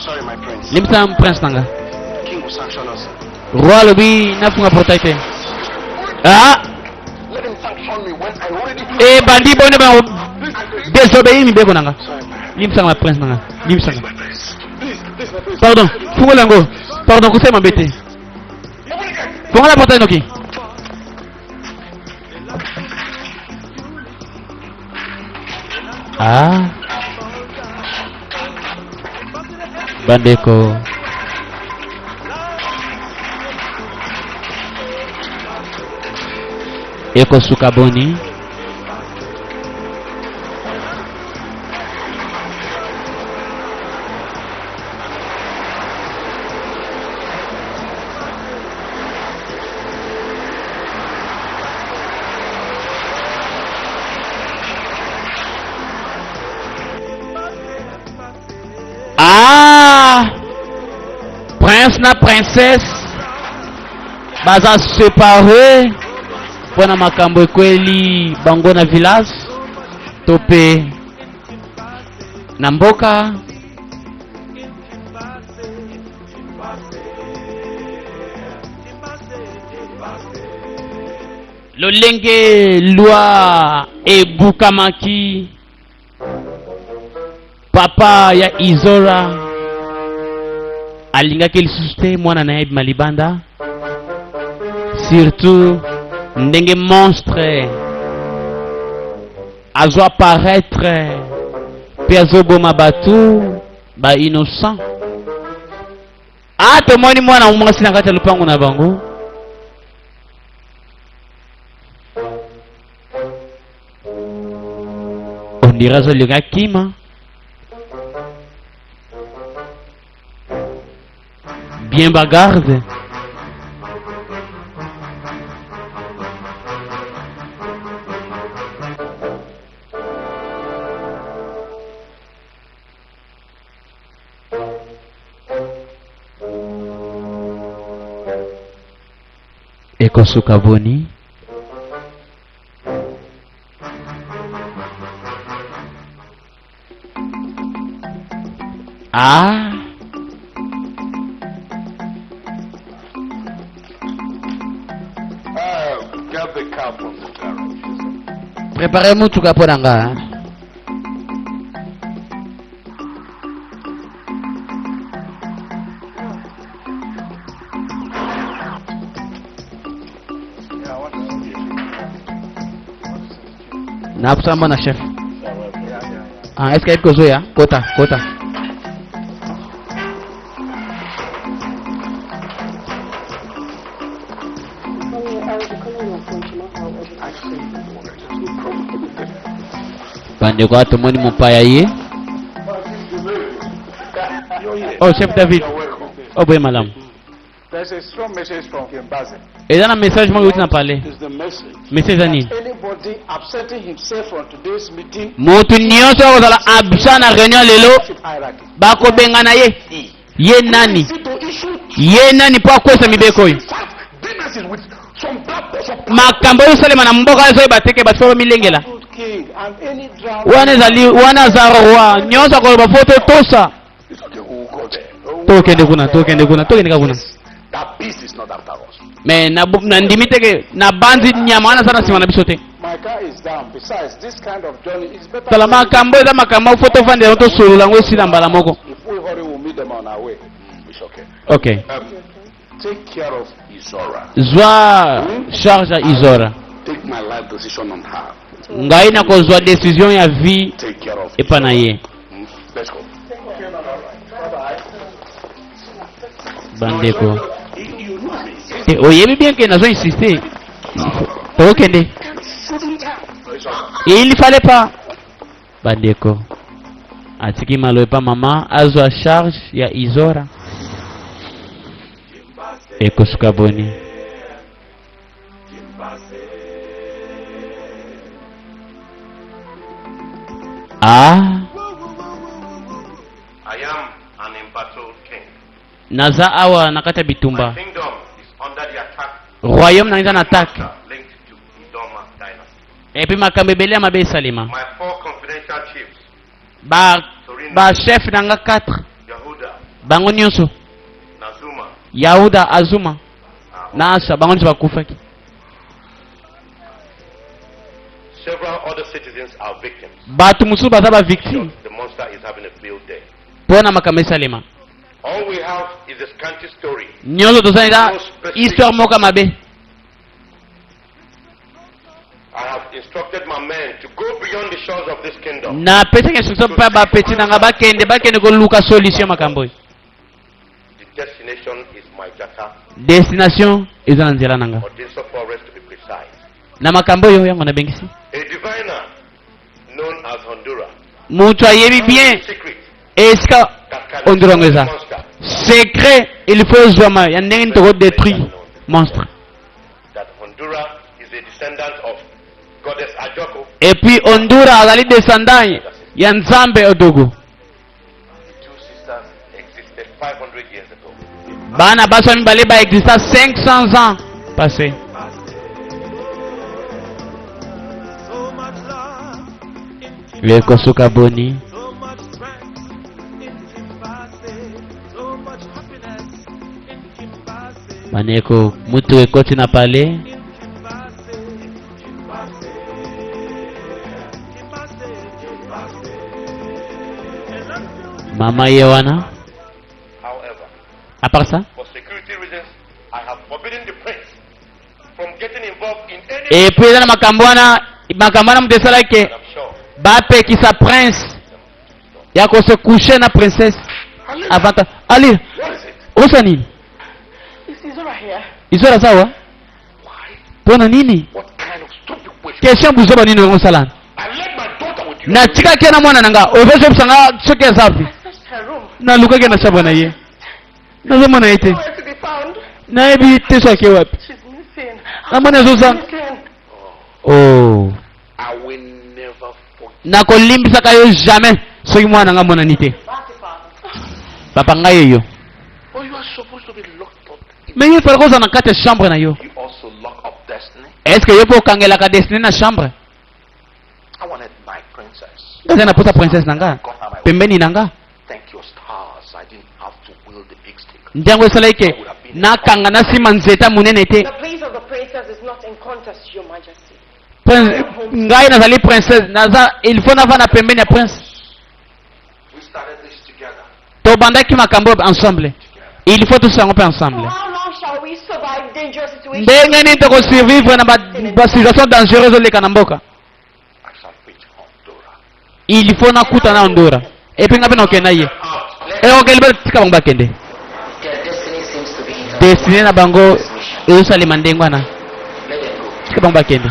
S2: Sorry, my prince.
S4: Limsa prince nanga.
S2: King will sanction us.
S4: Roi alobi na funga portail te. Ah,
S2: Let him sanction me when I already
S4: bandi bone ba désobéir mi beko nanga.
S2: Sorry, my
S4: Limsa ma prince nanga. Limsa.
S2: prince. Please, my prince.
S4: Pardon, funga lango. Pardon kusema mbete. Kongola portail noki. Ah. Bandeko. Eko sukaboni. Ah, prince na princesse baza séparé pona makambo ekweli bango na village tope na mboka. Lolenge lwa ebukamaki papa ya Izora alingaki lisusu te mwana na ye malibanda, surtout ndenge monstre azo apparaître pe azoboma batu ba innocent. Ah, tomoni mwana mwasi na kati ya lupango na bango. On dirait que le gars kima. Bien bagarde. Ekosuka boni. Ah.
S2: Get the car from the garage.
S4: Préparez-moi tout capot d'anga. Na chef. Ah, est-ce qu'il y a quelque chose ya? Kota. Bande kwa tomoni mopaya ye. Oh, chef David. Oh, boy malam.
S5: There's a strong message from Kimbaze.
S4: Et dans le message moi où tu n'as parlé.
S5: It's the message.
S4: Message ani.
S5: Anybody absenting himself from today's meeting,
S4: Mutu nyonso kozala absent na réunion lelo
S5: hierarchy.
S4: bako bengana ye. Ye nani?
S5: See to issue
S4: Ye nani po akwesa mibeko yo.
S5: businesses with some black person.
S4: Makambo yo salema na mboka zo bateke batfo milengela.
S5: King and any drama.
S4: Wana zali wana za roi nyonso ko ba foto tosa.
S2: It's okay, we'll go there.
S4: Tokende kuna.
S2: That beast is not after us.
S4: Me na ndimiteke na banzi nyama wana sana simana bisote.
S5: My car is down. Besides, this kind of journey is better.
S4: Tala makambo za makambo foto vande to solo lango sila mbala moko.
S5: If we hurry, we'll meet them on our way.
S2: It's okay.
S4: Okay.
S2: Take care of Izora.
S4: Zwa charge ya Izora.
S2: Take my life decision on her.
S4: Ngai na kozwa decision ya vie
S2: Take care of
S4: epa na ye.
S2: Let's go.
S4: Bandeko. Oyebi bien que nazo insister. Tokende. Il fallait pas. Bandeko. Atiki malo epa mama azwa charge ya Izora. Eko sukaboni. Ah.
S7: I am an embattled king.
S4: Naza awa nakata bitumba.
S7: My kingdom is under the attack
S4: Royaume na na attack.
S7: linked to Idoma dynasty.
S4: Et puis makambebele ya mabe salima.
S7: My 4 confidential chiefs,
S4: Ba chef nanga 4.
S7: Yahuda,
S4: Bango nyonso.
S7: Nazuma,
S4: Yahuda Azuma. Na Asha bango nyonso bakufaki.
S7: several other citizens are victims.
S4: Batu musu baza ba victime.
S7: The monster is having a field day.
S4: Pona makame salima.
S7: All we have is a scanty story.
S4: nyonso tozalida histoire moko mabe.
S7: I have instructed my men to go beyond the shores of this kingdom.
S4: Na pesa instruction pa ba petit nanga bakende koluka solution makambo.
S7: The destination is Maijaka,
S4: Destination eza na nzela nanga.
S7: Odinso Forest to be precise.
S4: Na makambo yo yango na bengisi.
S7: A diviner known as Honduras.
S4: Mutu ayebi bien
S7: Secret
S4: eska
S7: that can
S4: Honduras
S7: destroy the
S4: ngeza.
S7: monster
S4: Secret il faut jouer ya ndenge to détruire monstre.
S7: that Honduras is a descendant of goddess Ajoko.
S4: Et puis Honduras azali descendant ya Nzambe Odogo.
S7: The two sisters existed 500 years ago.
S4: Bana baso mibale ba exista 500 ans passé. Kosuka boni. Maneko mutu ekoti na pale. Mama Yewana.
S7: However,
S4: À part ça.
S7: for security reasons, I have forbidden the prince from getting involved in any.
S4: Et puis dans makambwana mtesala ke
S7: I'm sure.
S4: bape ki sa prince ya ko se coucher na princesse avant ali
S7: What is it?
S4: osa nini
S3: Is Izora here?
S4: isora sawa
S2: Why?
S4: pona nini
S2: What kind of stupid question?
S4: question buzoba nini ngosala
S2: I left my daughter with you.
S4: na tika ke na mwana nanga obezo bisanga soke safi
S3: I searched her room.
S4: na luka ke na sabona ye na zama na yete
S3: Nowhere to be found.
S4: na ebi teso ke wapi
S3: She's missing.
S4: na mwana zoza
S3: Missing.
S4: oh
S2: I will never forget.
S4: na kolimbisa kayo jamais soki mwana nga mona nite papa ngai yo
S2: But you are supposed to be locked up.
S4: mais il faut koza na kati ya chambre na yo
S2: You also lock up destiny.
S4: est-ce que yo po kangelaka destiné na chambre
S2: I wanted my princess.
S4: eza na posa princesse na nga
S2: Got her my own.
S4: pembeni na nga
S2: Thank your stars. I didn't have to wield the big stick.
S4: ntango esalaki ke nakanga nasima nzeta monene te
S3: The place of the princess is not in contest, Your Majesty.
S4: ngai nazali princesse naza il faut nava na pembeni ya prince
S2: We started this together.
S4: tobandaki makambo ensemble il faut tosango mpe ensemble
S3: For how long shall we survive dangerous situations?
S4: ndenge nini tokosurvivre na basituation dangereuse oleka na mboka
S2: I shall reach Honduras.
S4: il faut nakuta na ondora epi nga mpe nakokenda ye ekokeli batika bango bakende
S6: Their destiny seems to be in
S4: destine na bango ezosalema ndenge wana
S6: Let them go.
S4: tika bango bakende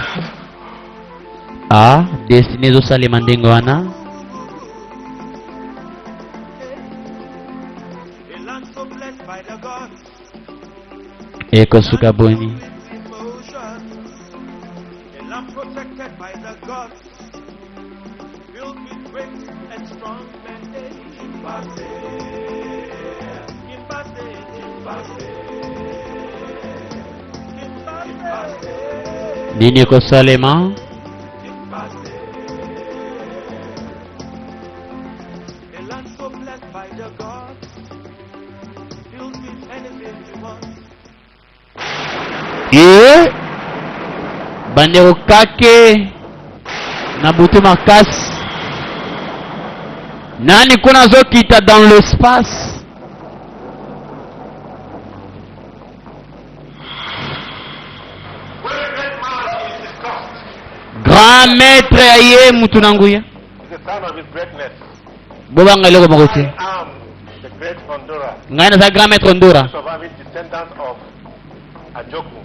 S4: destine ezosalema ndenge wana ekosuka boni nini ekosalema bandeko kake na butu makasi nani kuna azokita dans l'espace grand maître aye mutu na nguya
S7: It's a sign of his greatness.
S4: bobanga eloko moko te
S7: I am the great Honduras,
S4: ngai naza grand maître ondora
S7: surviving descendant of Ajoku.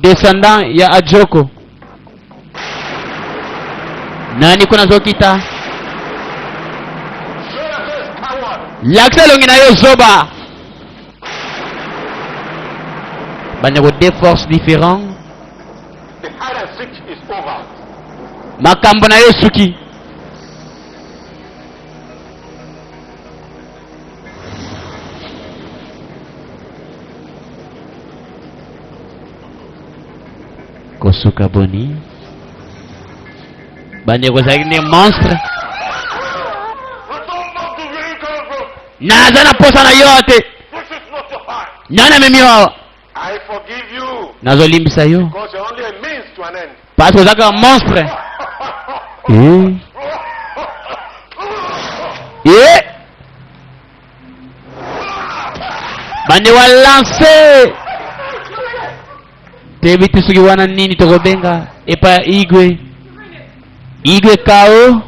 S4: descendant ya ajoko nani kuna azokita lakisa elongi na yo zoba bandeko deux forces différents
S7: The hide and seek is over.
S4: makambo na yo suki kosuka boni bandeko ezalaki nde monstre
S7: Return back to where you come from.
S4: naza na posa na yo te
S7: This is not your heart.
S4: nani amemi yo awa
S7: I forgive you
S4: nazolimbisa yo
S7: because you're only a means to an end.
S4: parce que ozalaka monstre bande wa lancer tebi tisuki wana nini tokobenga epa Igwe KO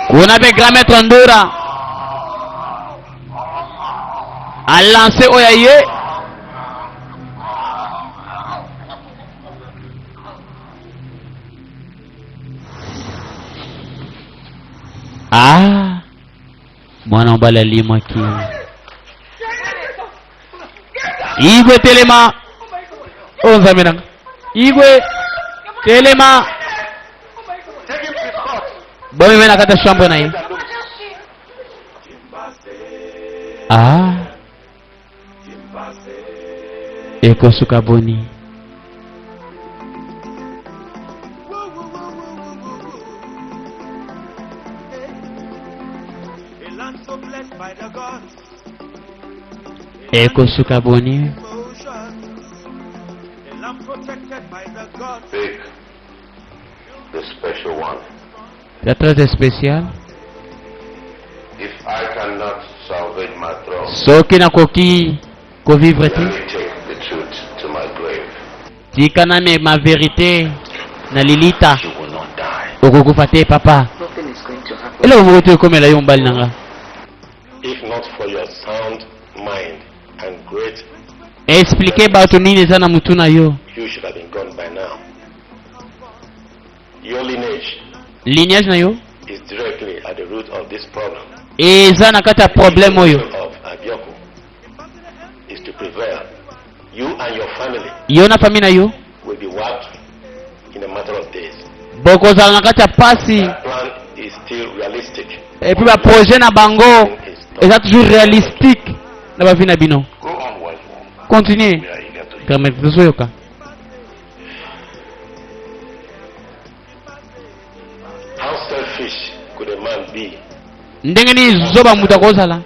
S4: kuna pe grand maître Ndura a lancé Oyaye mwana mbala limaki Igwe telema onzamiranga Igwe telema bomi mena kata chambre na ye ekosuka boni ekosuka boni
S2: Big, the special one.
S4: la très spécial
S2: If I cannot salvage my throne,
S4: soki nakoki kovivre
S2: let
S4: te
S2: me take the truth to my grave.
S4: tikana me ma vérité na lilita
S2: You will not die.
S4: okokufa te papa
S6: Nothing is going to happen.
S4: eloko moko te ekomela yo mbali nanga
S7: If not for your sound mind and great,
S4: explike bato nini eza na mutu na yo
S7: you should have been gone by now. Your lineage
S4: lignage na yo
S7: is directly at the root of this problem.
S4: eza na kati ya problème oyo
S7: Of Abioko is to prevail. You and your family
S4: yo na famille na yo
S7: will be wiped in a matter of days.
S4: bokozala na kati ya pasi
S7: That plan is still realistic.
S4: epuis baprojet na bango eza toujours réalistique na bavi na bino
S2: Go on, white woman.
S4: continue
S2: We are eager to hear.
S4: permettre tozoyoka
S7: How selfish could a man be?
S4: ndenge nini zoba mutu akozala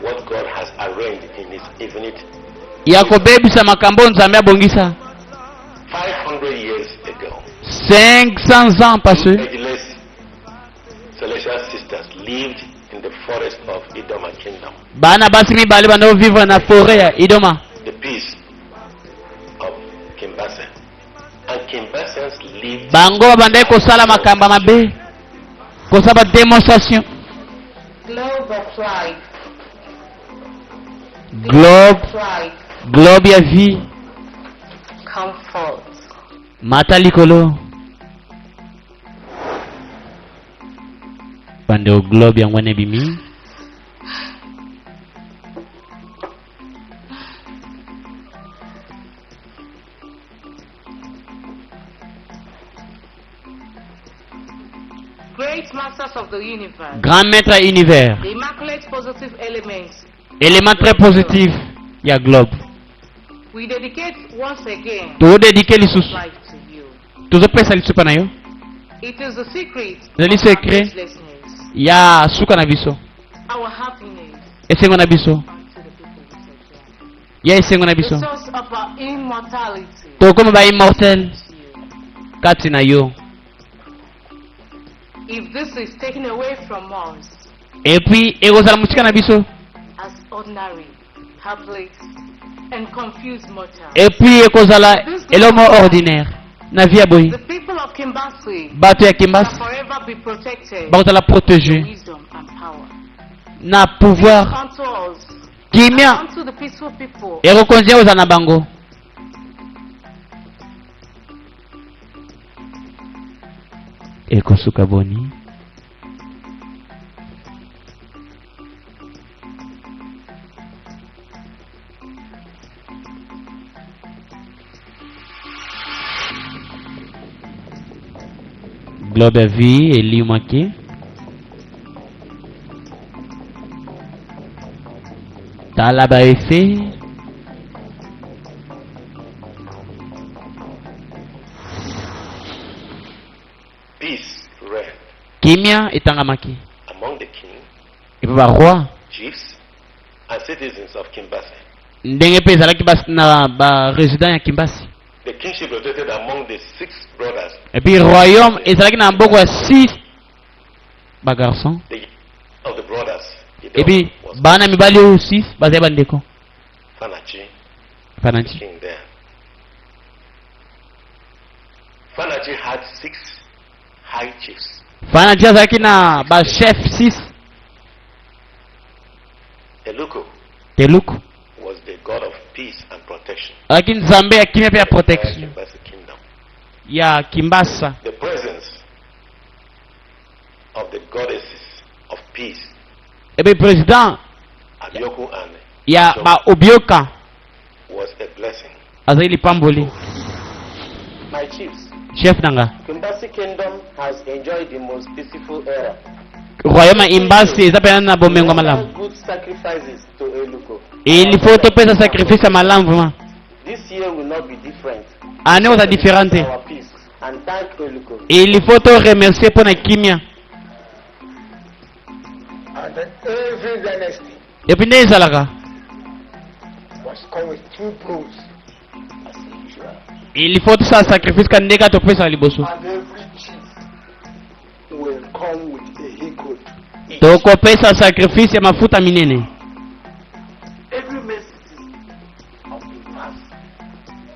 S7: What God has arranged in His infinite
S4: ya kobebisa makambo nzambe abongisa
S7: 500 years ago.
S4: 500 ans passé
S7: Ageless celestial sisters lived in the forest of Idoma kingdom.
S4: bana basi mibale banda vivre na forêt ya Idoma
S7: The peace of Kimbase. And Kimbasans lived
S4: bango babandai kosala makambo mabe kosala démonstration
S3: Globe of life.
S4: globe ya vie
S3: Comfort.
S4: mata likolo bande o globe yango wana ebimi
S8: Great masters of the universe,
S4: grand maître ya univers
S8: the immaculate positive elements,
S4: élément très positif ya globe
S8: we dedicate once again
S4: tozodedike lisusu
S8: life to you.
S4: tozopesa lisupa na yo
S8: It is the secret
S4: ezali
S8: of our
S4: secret
S8: restlessness,
S4: ya suka na biso
S8: our happiness
S4: esengo na biso
S8: unto the people we serve.
S4: ya esengo na
S8: The
S4: biso
S8: source of our immortality
S4: tokoma ba immortel
S8: is you.
S4: kati na yo
S8: If this is taken away from us
S4: epuis ekozala mosika na biso
S8: as ordinary, helpless, and confused mortals,
S4: epuis ekozala elomo ordinaire na vie ya boye
S8: the people of Kimbasi
S4: bato ya
S8: shall
S4: kimbasi
S8: forever be protected
S4: bakozala
S8: with
S4: protege
S8: wisdom and power.
S4: na pouvoir
S8: Unto us,
S4: kimia
S8: unto the peaceful people,
S4: ekokonzi kozala na bango ekosuka boni globe ya vie elimwaki tala ba efe
S7: peace reigned
S4: kimia etangamaki
S7: among the king,
S4: epe baroi
S7: chiefs, and citizens of Kimbasi.
S4: ndenge mpe ezalaki na baresident ya kimbasi
S7: The kingship rotated among the 6 brothers
S4: epuis royaume ezalaki na maboko ya 6 ba garçon
S7: of the brothers.
S4: et puis
S7: Idom was
S4: bana mibali aussi bazali bandeko
S7: Fanachi
S4: Fanachi.
S7: king there. Fanachi had 6 high chiefs.
S4: Fanachi azalaki na ba chef 6.
S7: Eluko
S4: Teluku
S7: was the god of peace and protection.
S4: azalaki nzambe ya kimia pe ya protection
S7: That's the kingdom.
S4: ya Kimbasa.
S7: The presence of the goddesses of peace,
S4: Et puis président
S7: Abioku and
S4: ya
S7: Isom,
S4: ba Obioka
S7: was a blessing.
S4: azali lipamboli.
S6: My chiefs,
S4: Chef nanga
S6: Kimbasi Kingdom has enjoyed the most peaceful era.
S4: royaume ya Imbasi eza pena na bomengo malamu.
S6: Good sacrifices to Eluko.
S4: Il faut topesa sacrifice ya malamu vraiment.
S6: This year will not be different.
S4: Ane oza différente.
S6: Our peace and thank Eluko.
S4: Il faut to remercier pour na kimia.
S5: And then every dynasty
S4: Et puis nde ezalaka
S5: was come with 2 bulls as usual.
S4: il faut tosala sacrifice ka ndenge topesa liboso.
S5: And every chief will come with a he goat.
S4: Tokopesa sacrifice ya mafuta minene.
S5: Every message of the past.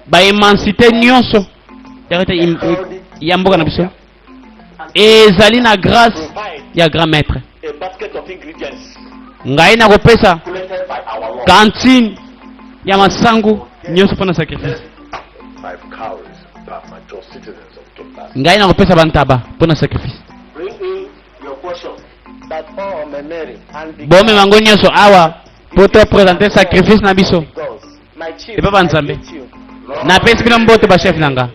S4: Baemancité nyonso ya mboka na biso ezali na grâce
S7: Provide
S4: ya grand maître.
S7: a basket of ingredients
S4: Ngai na kopesa
S7: collected by our Lord.
S4: cantine ya masangu nyonso mpona sacrifice.
S2: 5 cows per mature citizens of Kimbasi.
S4: Ngai na kopesa bantaba mpona sacrifice.
S6: Bring in your portion. That all Mary and the
S4: Bomema ngo nyonso awa po to présenter sacrifice na biso.
S6: gods. My chief,
S4: Epa banzambe.
S6: I greet you.
S4: Napesi bino mbote ba chef nanga.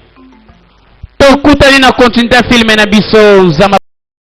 S4: Tokutani na continuité filme na biso Zama